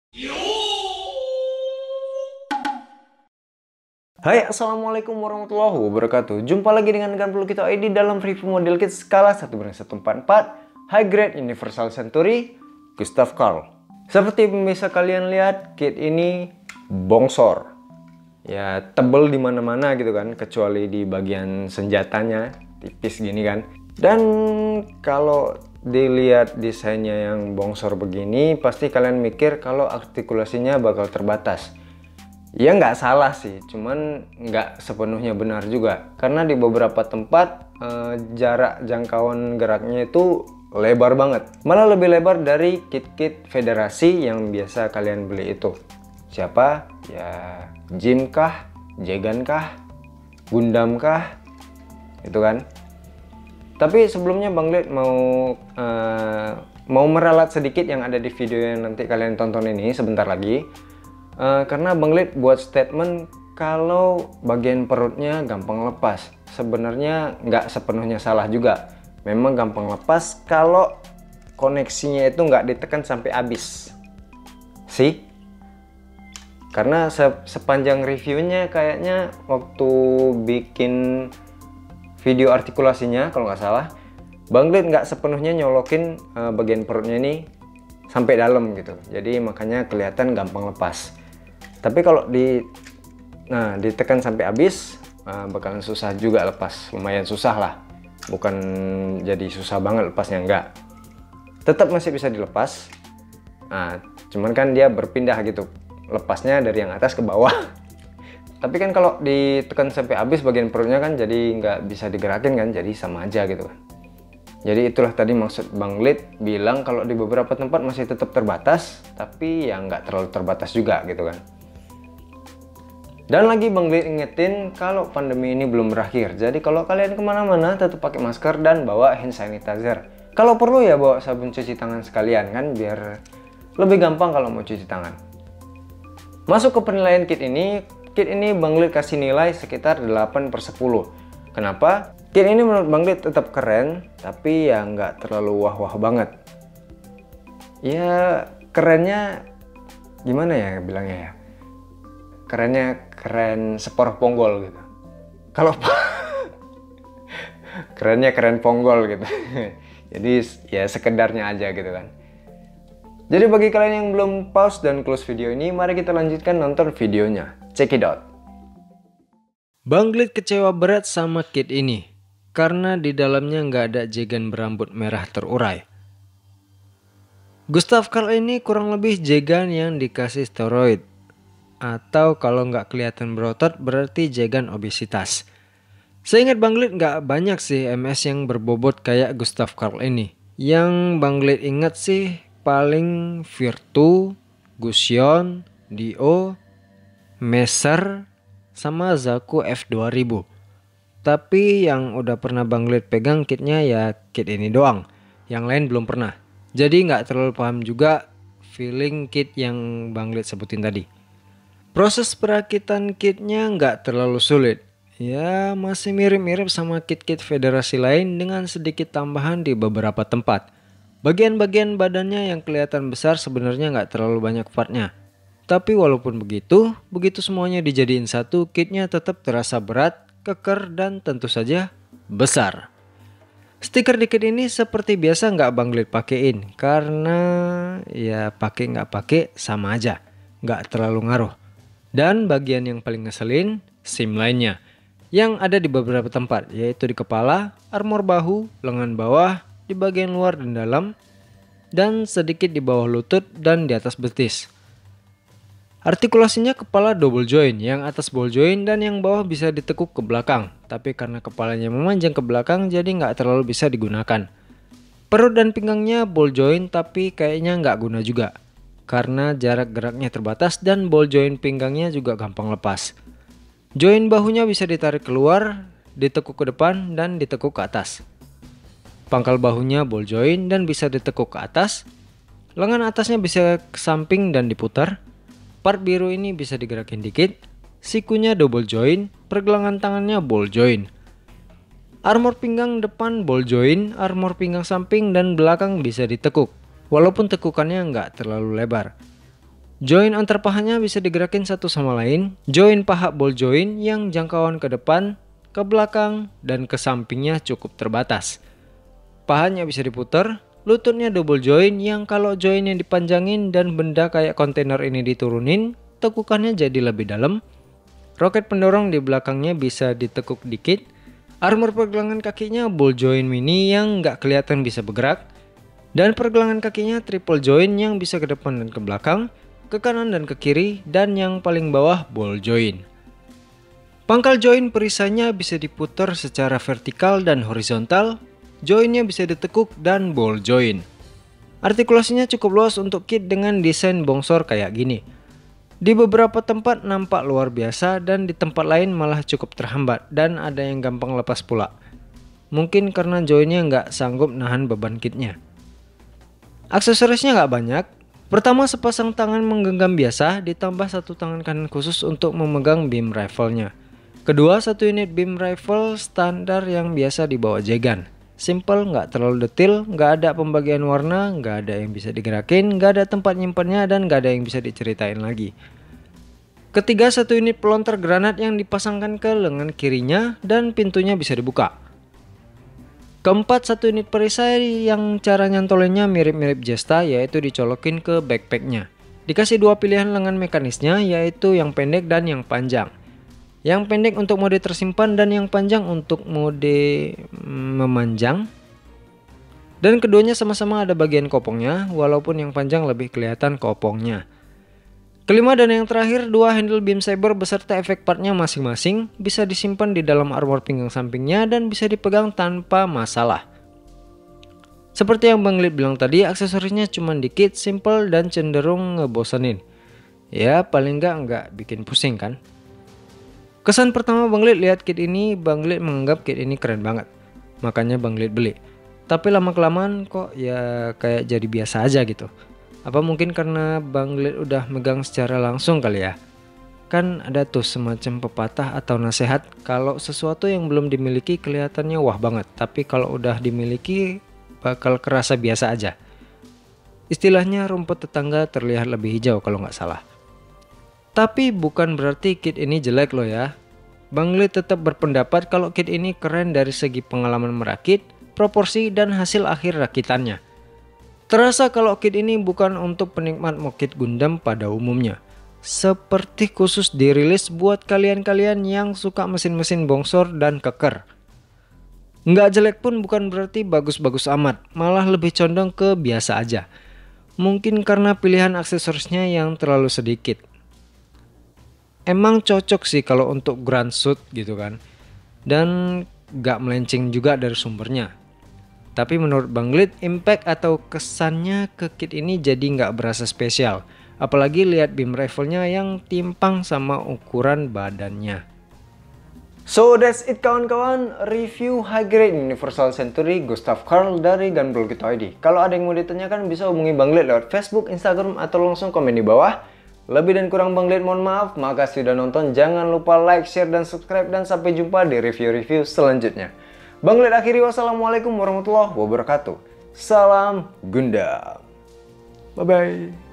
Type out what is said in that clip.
Hai, assalamualaikum warahmatullahi wabarakatuh. Jumpa lagi dengan perlu kita ID dalam review model kit skala 1/144 High Grade Universal Century Gustav Karl. Seperti yang bisa kalian lihat, kit ini bongsor. Ya, tebel di mana-mana gitu kan, kecuali di bagian senjatanya, tipis gini kan. Dan kalau dilihat desainnya yang bongsor begini, pasti kalian mikir kalau artikulasinya bakal terbatas. Ya nggak salah sih, cuman nggak sepenuhnya benar juga. Karena di beberapa tempat jarak jangkauan geraknya itu lebar banget. Malah lebih lebar dari kit-kit federasi yang biasa kalian beli itu. Siapa? Ya Jim kah? Jegan kah? Gundam kah? Itu kan. Tapi sebelumnya Bang Lid mau meralat sedikit yang ada di video yang nanti kalian tonton ini sebentar lagi. Karena Bang Lid buat statement kalau bagian perutnya gampang lepas. Sebenarnya nggak sepenuhnya salah juga. Memang gampang lepas kalau koneksinya itu nggak ditekan sampai habis. Sih? Karena sepanjang reviewnya kayaknya waktu bikin video artikulasinya kalau nggak salah, Bang Lid nggak sepenuhnya nyolokin bagian perutnya ini sampai dalam gitu. Jadi makanya kelihatan gampang lepas. Tapi kalau ditekan sampai habis bakalan susah juga lepas, lumayan susah lah, bukan jadi susah banget lepasnya, enggak, tetap masih bisa dilepas. Cuman kan dia berpindah gitu, lepasnya dari yang atas ke bawah. Tapi kan kalau ditekan sampai habis bagian perutnya kan jadi nggak bisa digerakin kan, jadi sama aja gitu kan. Jadi itulah tadi maksud Bang Lid bilang kalau di beberapa tempat masih tetap terbatas, tapi ya nggak terlalu terbatas juga gitu kan. Dan lagi Bang Lid ingetin kalau pandemi ini belum berakhir. Jadi kalau kalian kemana-mana tetap pakai masker dan bawa hand sanitizer. Kalau perlu ya bawa sabun cuci tangan sekalian kan, biar lebih gampang kalau mau cuci tangan. Masuk ke penilaian kit ini Bang Lid kasih nilai sekitar 8/10. Kenapa? Kit ini menurut Bang Lid tetap keren, tapi ya nggak terlalu wah-wah banget. Ya kerennya gimana ya bilangnya ya? Kerennya keren seporoh ponggol gitu. Kalau kerennya keren ponggol gitu. Jadi ya sekedarnya aja gitu kan. Jadi bagi kalian yang belum pause dan close video ini, mari kita lanjutkan nonton videonya. Check it out. Bang Lid kecewa berat sama kit ini karena di dalamnya nggak ada jegan berambut merah terurai. Gustav Karl ini kurang lebih jegan yang dikasih steroid. Atau kalau nggak kelihatan berotot berarti jegan obesitas. Seingat Bang Lid nggak banyak sih MS yang berbobot kayak Gustav Karl ini. Yang Bang Lid ingat sih paling Virtu, Gusion, Dio, Messer, sama Zaku F2000. Tapi yang udah pernah Bang Lid pegang kitnya ya kit ini doang. Yang lain belum pernah. Jadi nggak terlalu paham juga feeling kit yang Bang Lid sebutin tadi. Proses perakitan kitnya nggak terlalu sulit. Ya masih mirip-mirip sama kit-kit federasi lain dengan sedikit tambahan di beberapa tempat. Bagian-bagian badannya yang kelihatan besar sebenarnya nggak terlalu banyak partnya. Tapi walaupun begitu semuanya dijadiin satu, kitnya tetap terasa berat, keker, dan tentu saja besar. Stiker di kit ini seperti biasa nggak Bang Lid pakein, karena ya pakai nggak pakai sama aja, nggak terlalu ngaruh. Dan bagian yang paling ngeselin, SIM lainnya yang ada di beberapa tempat, yaitu di kepala, armor bahu, lengan bawah, di bagian luar dan dalam, dan sedikit di bawah lutut dan di atas betis. Artikulasinya kepala double joint, yang atas ball joint dan yang bawah bisa ditekuk ke belakang. Tapi karena kepalanya memanjang ke belakang jadi nggak terlalu bisa digunakan. Perut dan pinggangnya ball joint tapi kayaknya nggak guna juga. Karena jarak geraknya terbatas dan ball joint pinggangnya juga gampang lepas. Joint bahunya bisa ditarik keluar, ditekuk ke depan, dan ditekuk ke atas. Pangkal bahunya ball joint dan bisa ditekuk ke atas. Lengan atasnya bisa ke samping dan diputar. Part biru ini bisa digerakin dikit. Sikunya double joint, pergelangan tangannya ball joint. Armor pinggang depan ball joint, armor pinggang samping dan belakang bisa ditekuk. Walaupun tekukannya nggak terlalu lebar. Join antar pahanya bisa digerakin satu sama lain. Join paha ball joint yang jangkauan ke depan, ke belakang, dan ke sampingnya cukup terbatas. Pahanya bisa diputar. Lututnya double join yang kalau joinnya dipanjangin dan benda kayak kontainer ini diturunin, tekukannya jadi lebih dalam. Roket pendorong di belakangnya bisa ditekuk dikit. Armor pergelangan kakinya ball joint mini yang nggak kelihatan bisa bergerak. Dan pergelangan kakinya triple joint yang bisa ke depan dan ke belakang, ke kanan dan ke kiri, dan yang paling bawah ball joint. Pangkal joint perisainya bisa diputar secara vertikal dan horizontal. Joinnya bisa ditekuk dan ball joint. Artikulasinya cukup luas untuk kit dengan desain bongsor kayak gini. Di beberapa tempat nampak luar biasa dan di tempat lain malah cukup terhambat dan ada yang gampang lepas pula. Mungkin karena joinnya nggak sanggup nahan beban kitnya. Aksesorisnya nggak banyak. Pertama, sepasang tangan menggenggam biasa ditambah satu tangan kanan khusus untuk memegang beam rifle-nya. Kedua, satu unit beam rifle standar yang biasa dibawa Jegan. Simple, nggak terlalu detail, nggak ada pembagian warna, nggak ada yang bisa digerakin, nggak ada tempat nyimpannya, dan nggak ada yang bisa diceritain lagi. Ketiga, satu unit pelontar granat yang dipasangkan ke lengan kirinya dan pintunya bisa dibuka. Keempat, satu unit perisai yang cara nyantolinnya mirip-mirip Jesta, yaitu dicolokin ke backpacknya. Dikasih dua pilihan lengan mekanisnya, yaitu yang pendek dan yang panjang. Yang pendek untuk mode tersimpan dan yang panjang untuk mode memanjang. Dan keduanya sama-sama ada bagian kopongnya, walaupun yang panjang lebih kelihatan kopongnya. Kelima dan yang terakhir, dua handle beam saber beserta efek partnya masing-masing bisa disimpan di dalam armor pinggang sampingnya dan bisa dipegang tanpa masalah. Seperti yang Bang Lid bilang tadi, aksesorisnya cuma dikit, simple, dan cenderung ngebosenin. Ya paling nggak bikin pusing kan. Kesan pertama Bang Lid lihat kit ini, Bang Lid menganggap kit ini keren banget. Makanya Bang Lid beli. Tapi lama-kelamaan kok ya kayak jadi biasa aja gitu. Apa mungkin karena Bang Lid udah megang secara langsung kali ya? Kan ada tuh semacam pepatah atau nasihat kalau sesuatu yang belum dimiliki kelihatannya wah banget. Tapi kalau udah dimiliki bakal kerasa biasa aja. Istilahnya rumput tetangga terlihat lebih hijau kalau nggak salah. Tapi bukan berarti kit ini jelek loh ya. Bang Lid tetap berpendapat kalau kit ini keren dari segi pengalaman merakit, proporsi, dan hasil akhir rakitannya. Terasa kalau kit ini bukan untuk penikmat mokit Gundam pada umumnya. Seperti khusus dirilis buat kalian-kalian yang suka mesin-mesin bongsor dan keker. Nggak jelek pun bukan berarti bagus-bagus amat, malah lebih condong ke biasa aja. Mungkin karena pilihan aksesorisnya yang terlalu sedikit. Emang cocok sih kalau untuk grand suit gitu kan. Dan gak melenceng juga dari sumbernya. Tapi menurut Bang Lid, impact atau kesannya ke kit ini jadi gak berasa spesial. Apalagi lihat beam rifle-nya yang timpang sama ukuran badannya. So that's it kawan-kawan, review high grade Universal Century Gustav Karl dari Gunbrook ID. Kalau ada yang mau ditanyakan bisa hubungi Bang Lid lewat Facebook, Instagram, atau langsung komen di bawah. Lebih dan kurang Bang Lid mohon maaf, makasih sudah nonton, jangan lupa like, share, dan subscribe, dan sampai jumpa di review-review selanjutnya. Bang Lid akhiri, wassalamualaikum warahmatullahi wabarakatuh. Salam Gundam. Bye-bye.